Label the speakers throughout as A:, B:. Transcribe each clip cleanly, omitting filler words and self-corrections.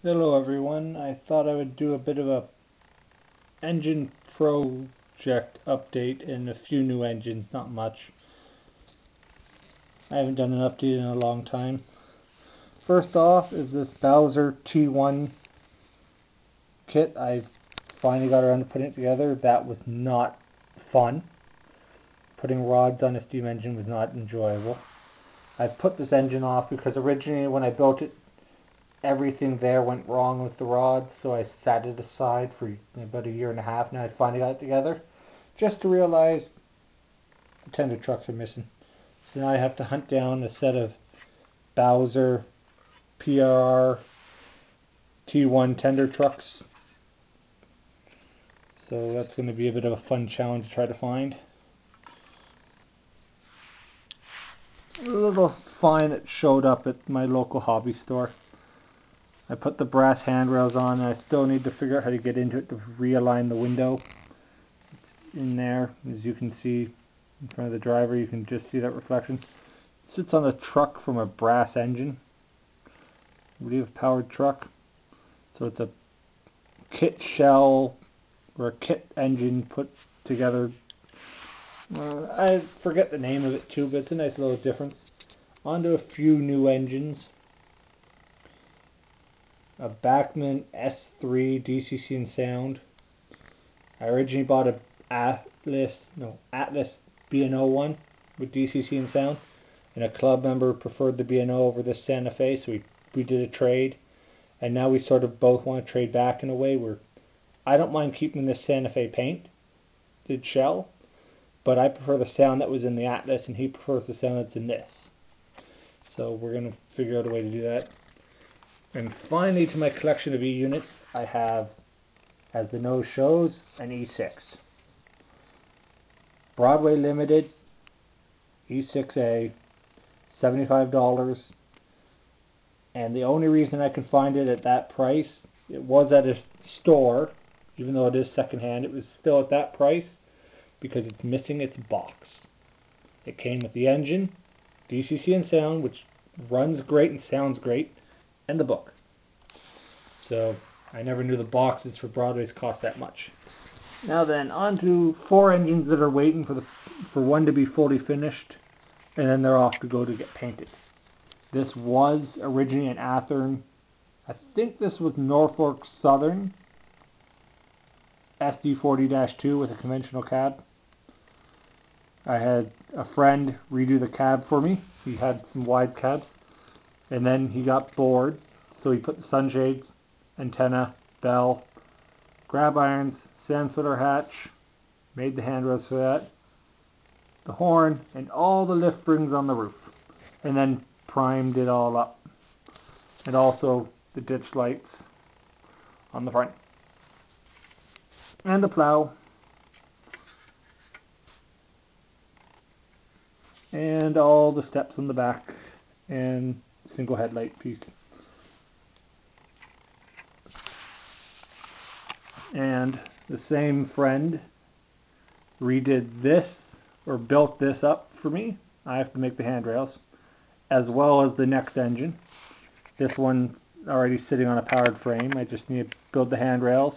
A: Hello everyone, I thought I would do a bit of a engine project update and a few new engines, not much. I haven't done an update in a long time. First off is this Bowser T1 kit. I finally got around to putting it together. That was not fun. Putting rods on a steam engine was not enjoyable. I put this engine off because originally when I built it, everything there went wrong with the rods, so I sat it aside for about a year and a half. Now I finally got it together, just to realize the tender trucks are missing. So now I have to hunt down a set of Bowser PRR T1 tender trucks. So that's going to be a bit of a fun challenge to try to find. A little find that showed up at my local hobby store. I put the brass handrails on, and I still need to figure out how to get into it to realign the window. It's in there, as you can see in front of the driver. You can just see that reflection. It sits on a truck from a brass engine, I believe a powered truck. So it's a kit shell or a kit engine put together. I forget the name of it too, but it's a nice little difference. Onto a few new engines. A Bachmann S3 DCC and sound. I originally bought a Atlas B&O one with DCC and sound, and a club member preferred the B&O over this Santa Fe, so we did a trade, and now we sort of both want to trade back in a way where I don't mind keeping this Santa Fe painted shell, but I prefer the sound that was in the Atlas, and he prefers the sound that's in this. So we're going to figure out a way to do that. And finally, to my collection of E-units, I have, as the nose shows, an E6. Broadway Limited, E6A, $75. And the only reason I can find it at that price, it was at a store, even though it is secondhand, it was still at that price because it's missing its box. It came with the engine, DCC and sound, which runs great and sounds great, and the book. So I never knew the boxes for Broadways cost that much. Now then, on to 4 engines that are waiting for one to be fully finished, and then they're off to go to get painted. This was originally an Athearn. I think this was Norfolk Southern SD40-2 with a conventional cab. I had a friend redo the cab for me. He had some wide cabs, and then he got bored, so he put the sunshades, antenna, bell, grab irons, sand filler hatch, made the handrails for that, the horn, and all the lift rings on the roof, and then primed it all up, and also the ditch lights on the front, and the plow, and all the steps on the back, and single headlight piece. And the same friend redid this, or built this up for me. I have to make the handrails, as well as the next engine. This one's already sitting on a powered frame. I just need to build the handrails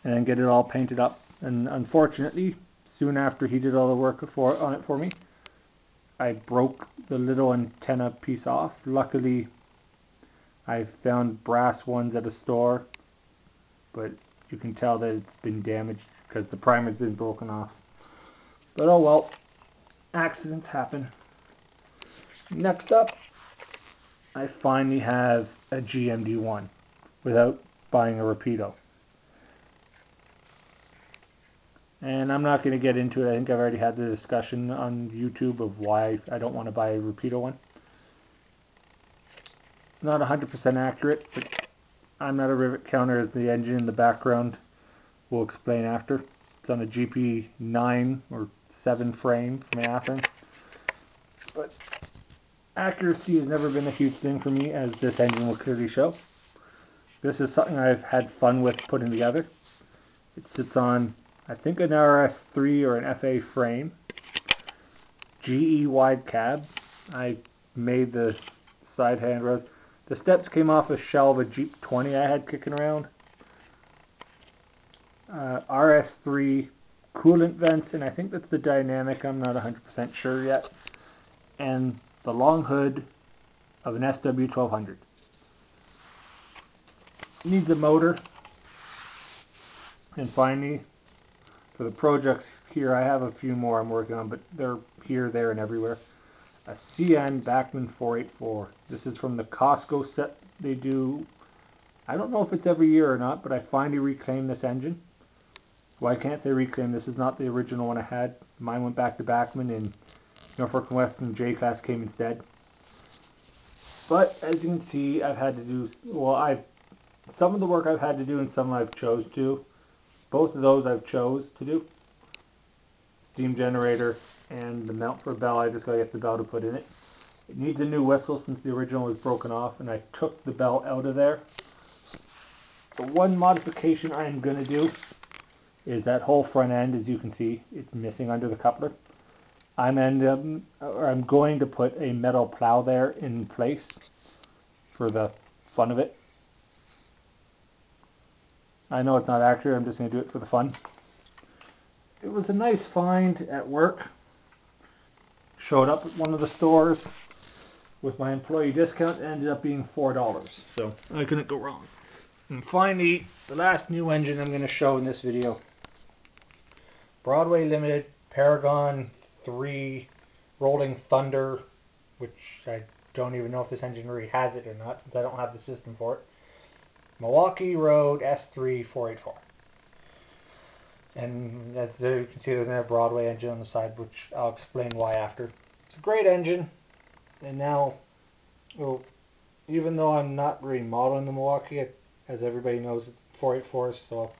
A: and get it all painted up. And unfortunately, soon after he did all the work on it for me, I broke the little antenna piece off. Luckily, I found brass ones at a store, but you can tell that it's been damaged because the primer's been broken off. But oh well, accidents happen. Next up, I finally have a GMD1 without buying a Rapido. And I'm not going to get into it. I think I've already had the discussion on YouTube of why I don't want to buy a Rapido one. Not 100% accurate, but I'm not a rivet counter, as the engine in the background will explain after. It's on a GP9 or 7 frame from Athearn. But accuracy has never been a huge thing for me, as this engine will clearly show. This is something I've had fun with putting together. It sits on, I think, an RS3 or an FA frame. GE wide cab. I made the side handrails. The steps came off a shell of a Jeep 20 I had kicking around. RS3 coolant vents, and I think that's the dynamic, I'm not 100% sure yet. And the long hood of an SW1200. Needs a motor. And finally, for the projects here, I have a few more I'm working on, but they're here, there, and everywhere. A CN Bachmann 484. This is from the Costco set they do. I don't know if it's every year or not, but I finally reclaimed this engine. Well, I can't say reclaim. This is not the original one I had. Mine went back to Bachmann, and Norfolk & Weston J-Class came instead. But as you can see, I've had to do, well, some of the work I've had to do and some I've chose to. Both of those I've chose to do. Steam generator and the mount for a bell. I just gotta get the bell to put in it. It needs a new whistle since the original was broken off, and I took the bell out of there. The one modification I'm gonna do is that whole front end. As you can see, it's missing under the coupler. I'm going to put a metal plow there in place for the fun of it. I know it's not accurate, I'm just going to do it for the fun. It was a nice find at work. Showed up at one of the stores with my employee discount. It ended up being $4, so I couldn't go wrong. And finally, the last new engine I'm going to show in this video. Broadway Limited Paragon 3 Rolling Thunder, which I don't even know if this engine really has it or not, since I don't have the system for it. Milwaukee Road S3 484. And as you can see, there's another Broadway engine on the side, which I'll explain why after. It's a great engine, and now, well, even though I'm not really modeling the Milwaukee, as everybody knows, it's 484, so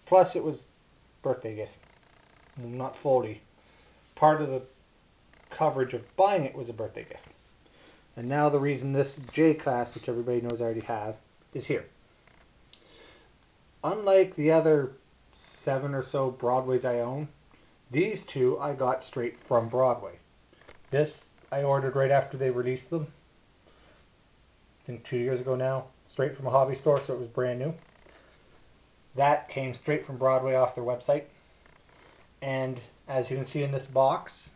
A: plus it was birthday gift. Not fully. Part of the coverage of buying it was a birthday gift. And now the reason this J-Class, which everybody knows I already have, is here. Unlike the other 7 or so Broadways I own, these two I got straight from Broadway. This I ordered right after they released them. I think 2 years ago now. Straight from a hobby store, so it was brand new. That came straight from Broadway off their website. And as you can see in this box,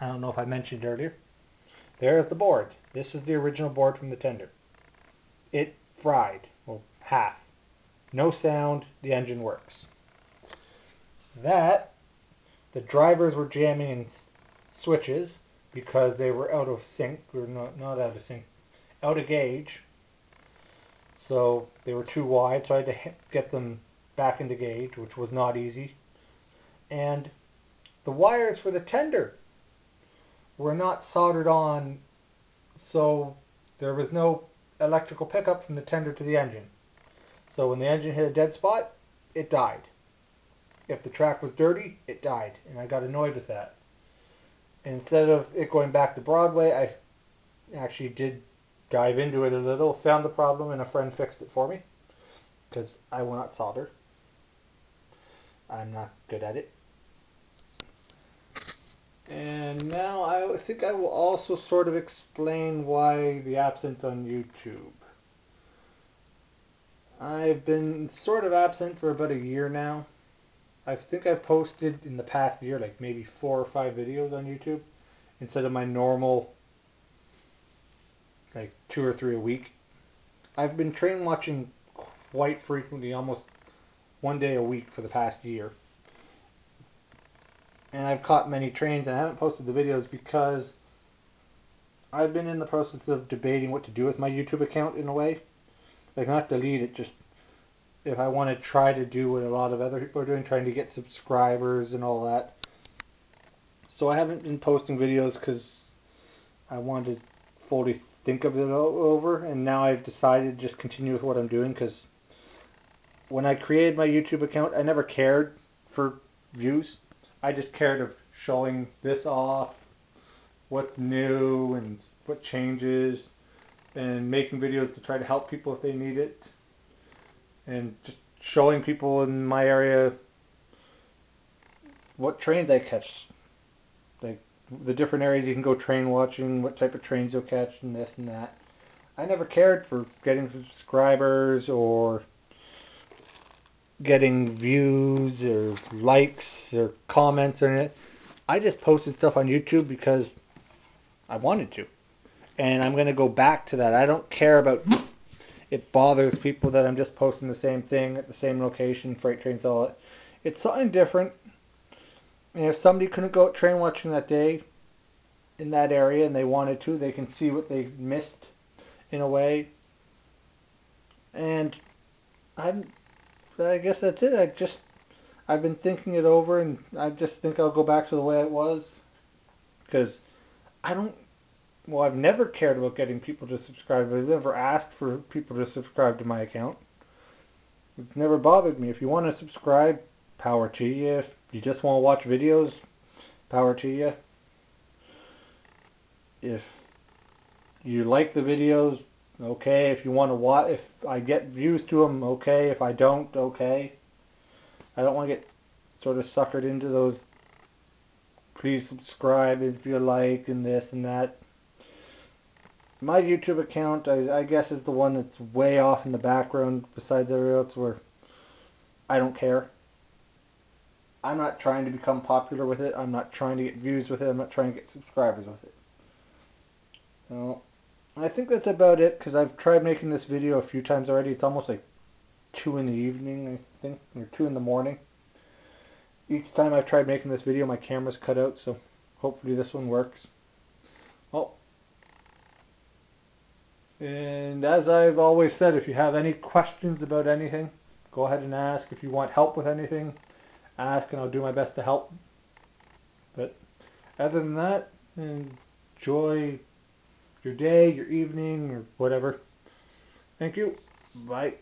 A: I don't know if I mentioned earlier, there's the board. This is the original board from the tender. It fried, well, half. No sound, the engine works. That, the drivers were jamming in switches because they were out of sync, or not out of sync, out of gauge. So they were too wide, so I had to get them back into gauge, which was not easy. And the wires for the tender were not soldered on, so there was no electrical pickup from the tender to the engine. So when the engine hit a dead spot, it died. If the track was dirty, it died, and I got annoyed with that. Instead of it going back to Broadway, I actually did dive into it a little, found the problem, and a friend fixed it for me, because I will not solder. I'm not good at it. And now I think I will also sort of explain why the absence on YouTube. I've been sort of absent for about a year now. I think I've posted in the past year like maybe 4 or 5 videos on YouTube instead of my normal like 2 or 3 a week. I've been train watching quite frequently, almost 1 day a week for the past year. And I've caught many trains, and I haven't posted the videos because I've been in the process of debating what to do with my YouTube account in a way. Like, not delete it, just if I want to try to do what a lot of other people are doing, trying to get subscribers and all that. So I haven't been posting videos because I wanted to fully think of it over, and now I've decided to just continue with what I'm doing, because when I created my YouTube account, I never cared for views. I just cared of showing this off, what's new and what changes, and making videos to try to help people if they need it, and just showing people in my area what trains I catch, like the different areas you can go train watching, what type of trains you'll catch, and this and that. I never cared for getting subscribers or getting views or likes or comments or anything. I just posted stuff on YouTube because I wanted to. And I'm going to go back to that. I don't care about it bothers people that I'm just posting the same thing at the same location, freight trains, all that. It's something different. And if somebody couldn't go out train watching that day in that area and they wanted to, they can see what they missed in a way. And I guess that's it. I've been thinking it over, and I just think I'll go back to the way it was. Because I've never cared about getting people to subscribe. I've never asked for people to subscribe to my account. It's never bothered me. If you want to subscribe, power to you. If you just want to watch videos, power to you. If you like the videos, okay. If you want to watch, if I get views to them, okay. If I don't, okay. I don't want to get sort of suckered into those please subscribe if you like and this and that. My YouTube account, I guess, is the one that's way off in the background besides everyone else, where I don't care. I'm not trying to become popular with it. I'm not trying to get views with it. I'm not trying to get subscribers with it. So, I think that's about it, because I've tried making this video a few times already. It's almost like 2 in the evening, I think, or 2 in the morning. Each time I've tried making this video, my camera's cut out, so hopefully this one works. Well, and as I've always said, if you have any questions about anything, go ahead and ask. If you want help with anything, ask and I'll do my best to help. But other than that, enjoy your day, your evening, or whatever. Thank you. Bye.